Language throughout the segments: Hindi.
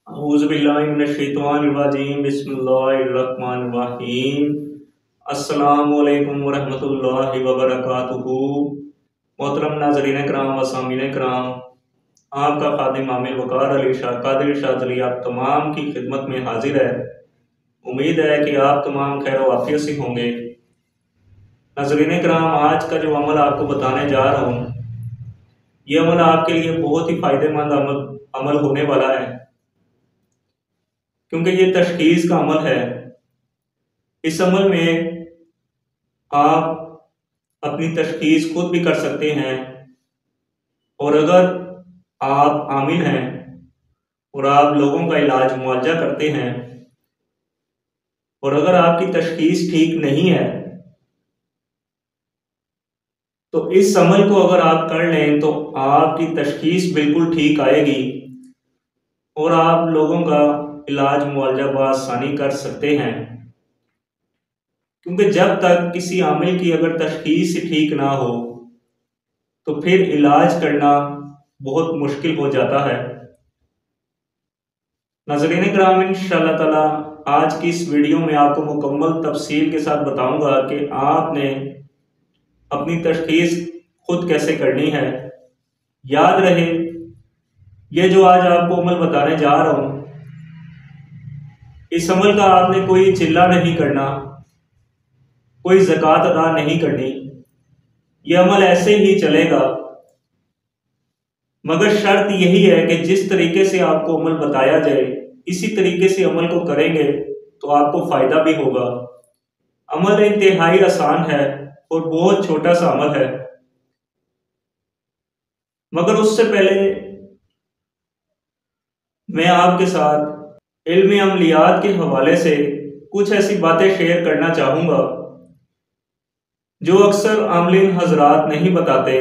औज़ुबिल्लाहिमिनश्शैतानिर्रजीम बिस्मिल्लाहिर्रहमानिर्रहीम। अस्सलामुअलैकुम वरहमतुल्लाहि वबरकातुहू। मोहतरम नाज़रीन किराम व सामीन किराम, आपका खादिम आमिर वक़ार अली शाह कादरी शाज़ली आप तमाम की खिदमत में हाजिर है। उम्मीद है कि आप तमाम खैर वाफ़ियत से होंगे। नाज़रीन किराम, आज का जो अमल आपको बताने जा रहा हूँ, ये अमल आपके लिए बहुत ही फ़ायदेमंद अमल होने वाला है, क्योंकि ये तशख़ीस का अमल है। इस अमल में आप अपनी तशख़ीस खुद भी कर सकते हैं, और अगर आप आमिल हैं और आप लोगों का इलाज मुआवजा करते हैं, और अगर आपकी तशख़ीस ठीक नहीं है, तो इस अमल को अगर आप कर लें तो आपकी तशख़ीस बिल्कुल ठीक आएगी और आप लोगों का इलाज मुआवजा बआसानी कर सकते हैं। क्योंकि जब तक किसी आमिल की अगर तशख़ीस ठीक ना हो तो फिर इलाज करना बहुत मुश्किल हो जाता है। नाज़रीन किराम, इंशाअल्लाह ताला आज की इस वीडियो में आपको मुकम्मल तफसील के साथ बताऊंगा कि आपने अपनी तशख़ीस खुद कैसे करनी है। याद रहे, ये जो आज आपको अमल बताने जा रहा हूँ, इस अमल का आपने कोई चिल्ला नहीं करना, कोई ज़कात अदा नहीं करनी। यह अमल ऐसे ही चलेगा, मगर शर्त यही है कि जिस तरीके से आपको अमल बताया जाए इसी तरीके से अमल को करेंगे तो आपको फ़ायदा भी होगा। अमल इंतहाई आसान है और बहुत छोटा सा अमल है, मगर उससे पहले मैं आपके साथ इल्म अमलियात के हवाले से कुछ ऐसी बातें शेयर करना चाहूँगा जो अक्सर आमलीन हजरात नहीं बताते,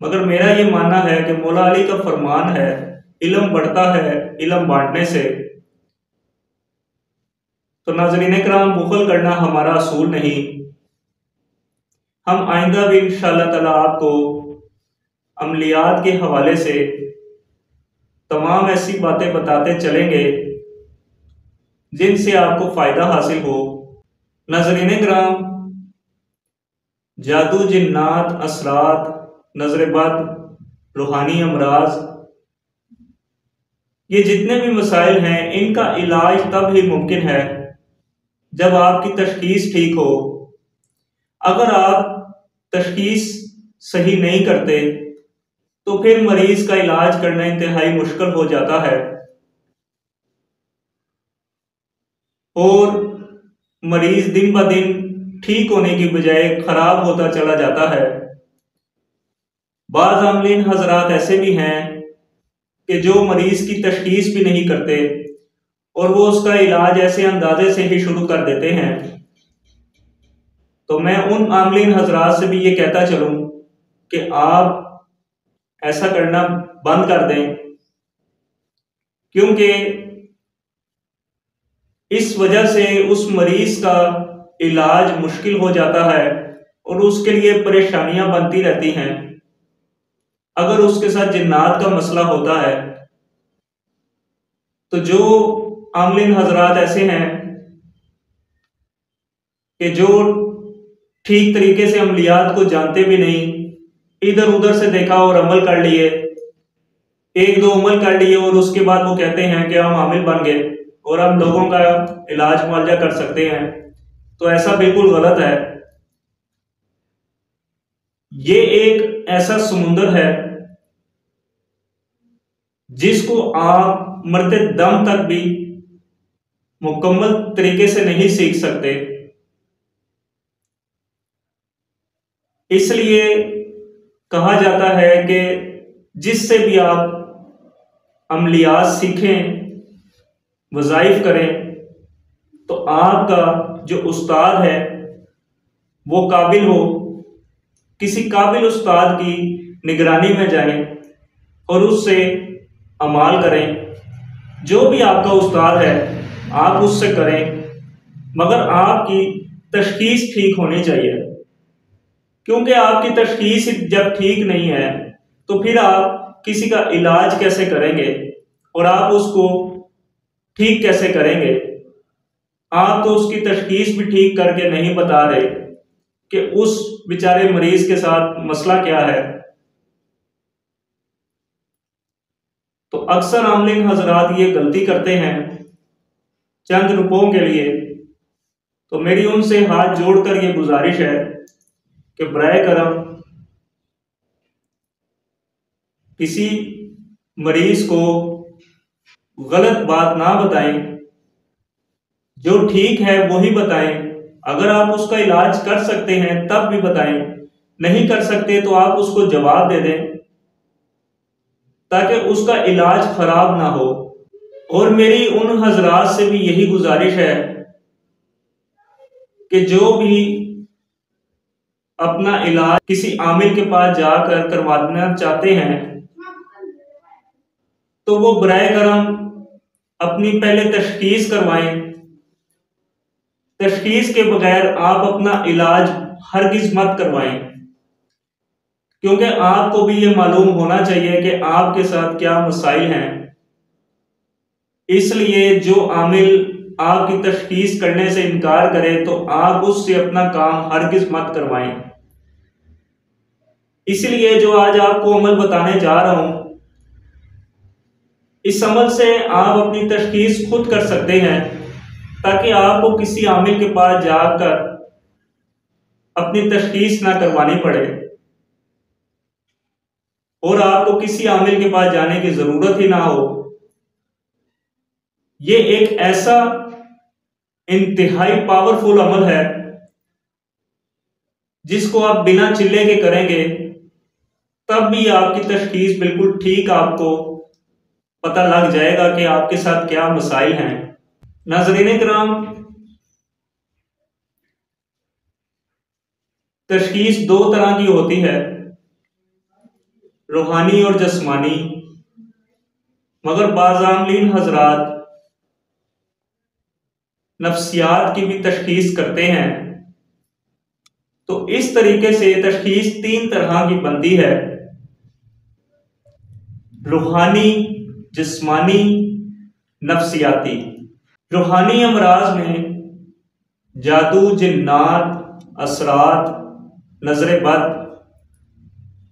मगर मेरा ये मानना है कि मौला अली का फरमान है, इल्म बढ़ता है इल्म बांटने से। तो नाज़रीन किराम, बुखल करना हमारा असूल नहीं। हम आइंदा भी इंशाअल्लाह ताला आपको अमलियात के हवाले से तमाम ऐसी बातें बताते चलेंगे जिनसे आपको फ़ायदा हासिल हो। नाज़रीन किराम, जादू, जिन्नात, असरात, नजरबद, रूहानी अमराज, ये जितने भी मसाइल हैं, इनका इलाज तब ही मुमकिन है जब आपकी तशख़ीस ठीक हो। अगर आप तशख़ीस सही नहीं करते तो फिर मरीज का इलाज करना इंतहाई मुश्किल हो जाता है और मरीज दिन ब दिन ठीक होने की बजाय खराब होता चला जाता है। बाज़ आमलीन हजरात ऐसे भी हैं कि जो मरीज की तशख़ीस भी नहीं करते और वो उसका इलाज ऐसे अंदाजे से ही शुरू कर देते हैं। तो मैं उन आमलीन हजरात से भी ये कहता चलूं कि आप ऐसा करना बंद कर दें, क्योंकि इस वजह से उस मरीज का इलाज मुश्किल हो जाता है और उसके लिए परेशानियां बनती रहती हैं। अगर उसके साथ जिन्नात का मसला होता है तो जो आमलीन हजरात ऐसे हैं कि जो ठीक तरीके से अमलियात को जानते भी नहीं, इधर उधर से देखा और अमल कर लिए, एक दो अमल कर लिए और उसके बाद वो कहते हैं कि हम आमिल बन गए और हम लोगों का इलाज मुआवजा कर सकते हैं, तो ऐसा बिल्कुल गलत है। ये एक ऐसा समुंदर है जिसको आप मरते दम तक भी मुकम्मल तरीके से नहीं सीख सकते। इसलिए कहा जाता है कि जिससे भी आप अमलियात सीखें, वज़ाइफ करें, तो आपका जो उस्ताद है वो काबिल हो। किसी काबिल उस्ताद की निगरानी में जाएं और उससे अमाल करें। जो भी आपका उस्ताद है आप उससे करें, मगर आपकी तशख़ीस ठीक होनी चाहिए, क्योंकि आपकी तशख़ीस जब ठीक नहीं है तो फिर आप किसी का इलाज कैसे करेंगे। और आप उसको ठीक कैसे करेंगे। आप तो उसकी तशखीस भी ठीक करके नहीं बता रहे कि उस बेचारे मरीज के साथ मसला क्या है। तो अक्सर आमलिन हजरात ये गलती करते हैं चंद रुपयों के लिए। तो मेरी उनसे हाथ जोड़कर ये गुजारिश है कि बराए करम किसी मरीज को गलत बात ना बताएं, जो ठीक है वही बताएं। अगर आप उसका इलाज कर सकते हैं तब भी बताएं, नहीं कर सकते तो आप उसको जवाब दे दें ताकि उसका इलाज खराब ना हो। और मेरी उन हजरात से भी यही गुजारिश है कि जो भी अपना इलाज किसी आमिल के पास जाकर करवाना चाहते हैं तो वो बराए करम अपनी पहले तशखीस करवाएं। तशखीस के बगैर आप अपना इलाज हरगिज मत करवाएं, क्योंकि आपको भी ये मालूम होना चाहिए कि आपके साथ क्या मसाइल हैं। इसलिए जो आमिल आपकी तशखीस करने से इनकार करे तो आप उससे अपना काम हरगिज मत करवाएं। इसलिए जो आज आपको अमल बताने जा रहा हूं, इस अमल से आप अपनी तशखीस खुद कर सकते हैं ताकि आपको किसी आमिल के पास जाकर अपनी तशखीस ना करवानी पड़े और आपको किसी आमिल के पास जाने की जरूरत ही ना हो। ये एक ऐसा इंतहाई पावरफुल अमल है जिसको आप बिना चिल्ले के करेंगे तब भी आपकी तशखीस बिल्कुल ठीक आपको पता लग जाएगा कि आपके साथ क्या मसाइल हैं। नाज़रीन किराम, तशखीस दो तरह की होती है, रूहानी और जिस्मानी। मगर बाज़ आमलीन हजरात नफ्सियात की भी तशखीस करते हैं। तो इस तरीके से तशखीस तीन तरह की बनती है, रूहानी, जिस्मानी, नफ्सियाती। रूहानी अमराज में जादू, जिन्नात, असरात, नजर बद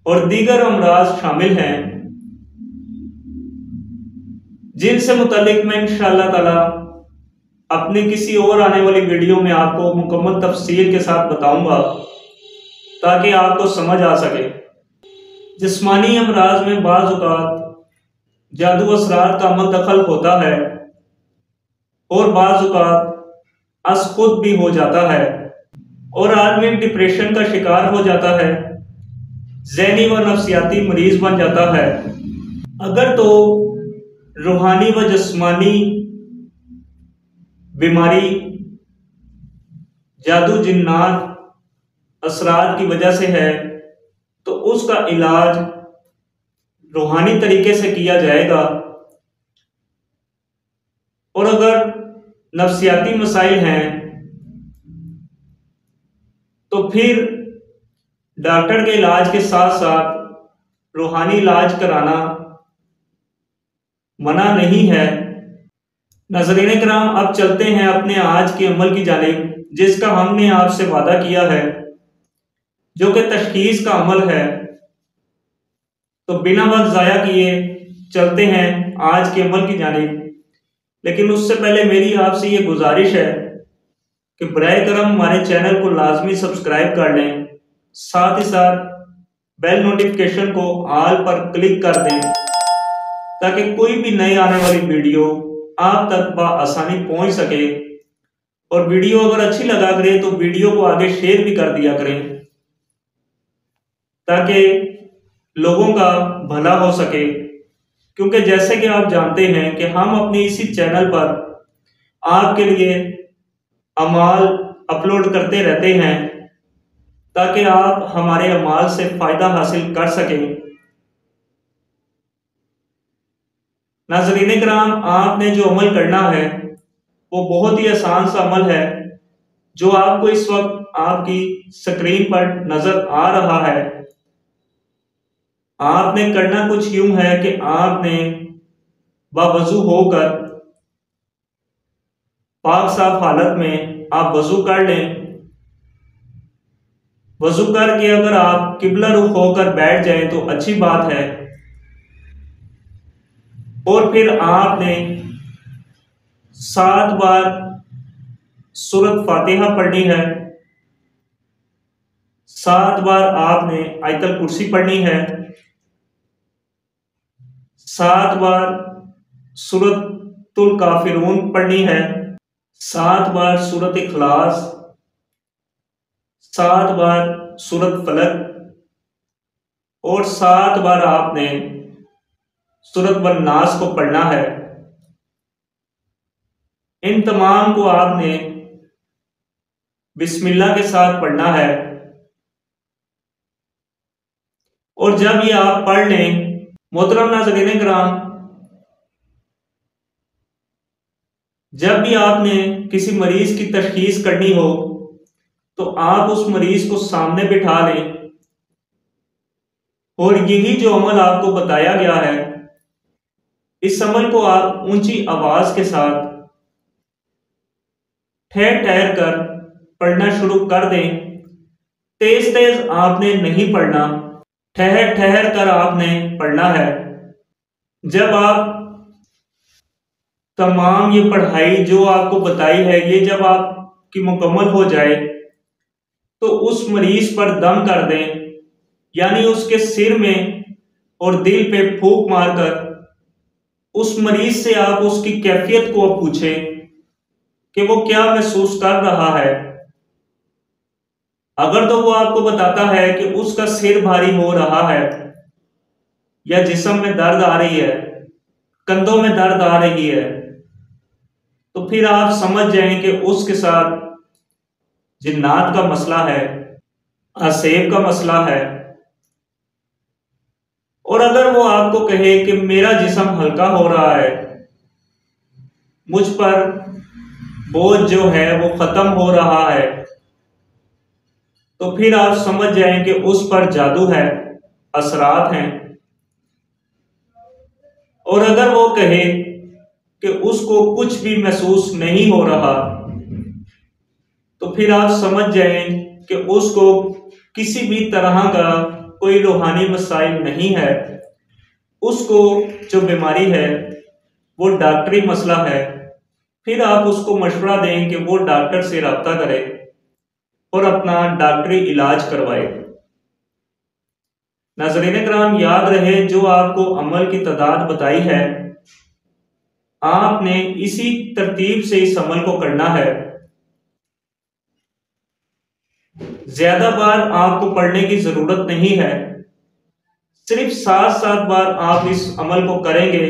और दीगर अमराज शामिल हैं, जिनसे मुतालिक मैं इंशाअल्लाह ताला अपनी किसी और आने वाली वीडियो में आपको मुकम्मल तफसील के साथ बताऊंगा ताकि आपको समझ आ सके। जिस्मानी अमराज में बाज़ औक़ात जादू असरात का अमल दखल होता है और बाज़ औक़ात अस खुद भी हो जाता है और आदमी डिप्रेशन का शिकार हो जाता है, ज़हनी व नफ्सियाती मरीज बन जाता है। अगर तो रूहानी व जिस्मानी बीमारी जादू, जिन्नात, असरात की वजह से है तो उसका इलाज रूहानी तरीके से किया जाएगा। और अगर नफ्सियाती मसाइल हैं तो फिर डॉक्टर के इलाज के साथ साथ रूहानी इलाज कराना मना नहीं है। नाज़रीन किराम, अब चलते हैं अपने आज के अमल की जानिब, जिसका हमने आपसे वादा किया है, जो कि तशखीस का अमल है। तो बिना वक्त ज़ाया किए चलते हैं आज के अमल की जानिब। लेकिन उससे पहले मेरी आपसे ये गुजारिश है कि बराए करम हमारे चैनल को लाजमी सब्सक्राइब कर लें, साथ ही साथ बेल नोटिफिकेशन को ऑल पर क्लिक कर दें ताकि कोई भी नई आने वाली वीडियो आप तक बआसानी पहुंच सके। और वीडियो अगर अच्छी लगा करे तो वीडियो को आगे शेयर भी कर दिया करें ताकि लोगों का भला हो सके। क्योंकि जैसे कि आप जानते हैं कि हम अपने इसी चैनल पर आपके लिए अमाल अपलोड करते रहते हैं ताकि आप हमारे अमाल से फायदा हासिल कर सकें। नाज़रीन किराम, आपने जो अमल करना है वो बहुत ही आसान सा अमल है जो आपको इस वक्त आपकी स्क्रीन पर नजर आ रहा है। आपने करना कुछ यूं है कि आपने बावजू होकर पाक साफ हालत में आप वजू कर लें। वजू करके अगर आप किबला रुख होकर बैठ जाएं तो अच्छी बात है। और फिर आपने 7 बार सूरत फातिहा पढ़नी है, 7 बार आपने आयतल कुर्सी पढ़नी है, 7 बार सूरतुल काफिरून पढ़नी है, 7 बार सूरत इखलास, 7 बार सूरत फलक और 7 बार आपने सूरत वन नास को पढ़ना है। इन तमाम को आपने बिस्मिल्लाह के साथ पढ़ना है। और जब ये आप पढ़ लें, मोहतरम नाज़रीन किराम, जब भी आपने किसी मरीज की तशखीस करनी हो तो आप उस मरीज को सामने बिठा लें और यही जो अमल आपको बताया गया है, इस अमल को आप ऊंची आवाज के साथ ठहर ठहर कर पढ़ना शुरू कर दें। तेज तेज आपने नहीं पढ़ना, ठहर ठहर कर आपने पढ़ना है। जब आप तमाम ये पढ़ाई जो आपको बताई है, ये जब आपकी मुकम्मल हो जाए तो उस मरीज पर दम कर दें, यानी उसके सिर में और दिल पे फूंक मारकर उस मरीज से आप उसकी कैफियत को पूछें कि वो क्या महसूस कर रहा है। अगर तो वो आपको बताता है कि उसका सिर भारी हो रहा है या जिस्म में दर्द आ रही है, कंधों में दर्द आ रही है, तो फिर आप समझ जाएं कि उसके साथ जिन्नात का मसला है, आसेब का मसला है। और अगर वो आपको कहे कि मेरा जिस्म हल्का हो रहा है, मुझ पर बोझ जो है वो खत्म हो रहा है, तो फिर आप समझ जाएं कि उस पर जादू है, असरात हैं। और अगर वो कहे कि उसको कुछ भी महसूस नहीं हो रहा, तो फिर आप समझ जाएं कि उसको किसी भी तरह का कोई रूहानी मसाइल नहीं है। उसको जो बीमारी है वो डॉक्टरी मसला है। फिर आप उसको मशवरा दें कि वो डॉक्टर से रब्ता करे और अपना डॉक्टरी इलाज करवाए। नाज़रीन किराम, याद रहे जो आपको अमल की तादाद बताई है, आपने इसी तरतीब से इस अमल को करना है। ज्यादा बार आपको पढ़ने की जरूरत नहीं है, सिर्फ 7-7 बार आप इस अमल को करेंगे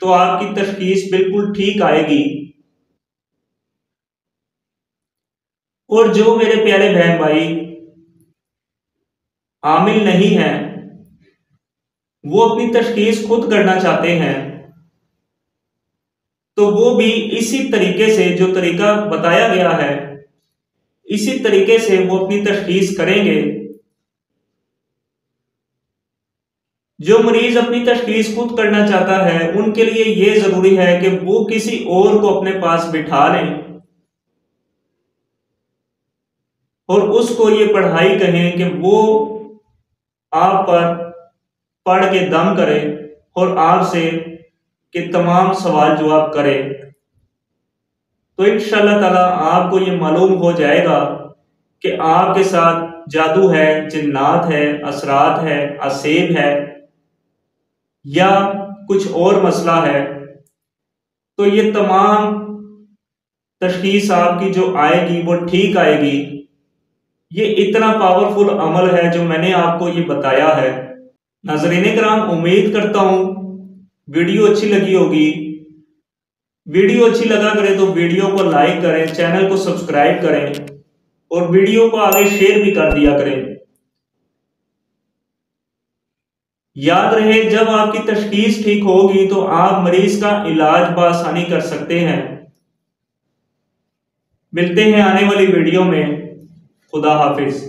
तो आपकी तशखीस बिल्कुल ठीक आएगी। और जो मेरे प्यारे बहन भाई आमिल नहीं हैं, वो अपनी तशखीस खुद करना चाहते हैं, तो वो भी इसी तरीके से, जो तरीका बताया गया है, इसी तरीके से वो अपनी तशखीस करेंगे। जो मरीज अपनी तशखीस खुद करना चाहता है, उनके लिए ये जरूरी है कि वो किसी और को अपने पास बिठा लें और उसको ये पढ़ाई कहें कि वो आप पर पढ़ के दम करे और आपसे के तमाम सवाल जवाब करे। तो इंशाअल्लाह ताला आपको ये मालूम हो जाएगा कि आपके साथ जादू है, जिन्नात है, असरात है, आसेब है या कुछ और मसला है। तो ये तमाम तशखीस आपकी जो आएगी वो ठीक आएगी। ये इतना पावरफुल अमल है जो मैंने आपको ये बताया है। नाज़रीन किराम, उम्मीद करता हूं वीडियो अच्छी लगी होगी। वीडियो अच्छी लगा करे तो वीडियो को लाइक करें, चैनल को सब्सक्राइब करें और वीडियो को आगे शेयर भी कर दिया करें। याद रहे, जब आपकी तशखीस ठीक होगी तो आप मरीज का इलाज बआसानी कर सकते हैं। मिलते हैं आने वाली वीडियो में। खुदा हाफिज।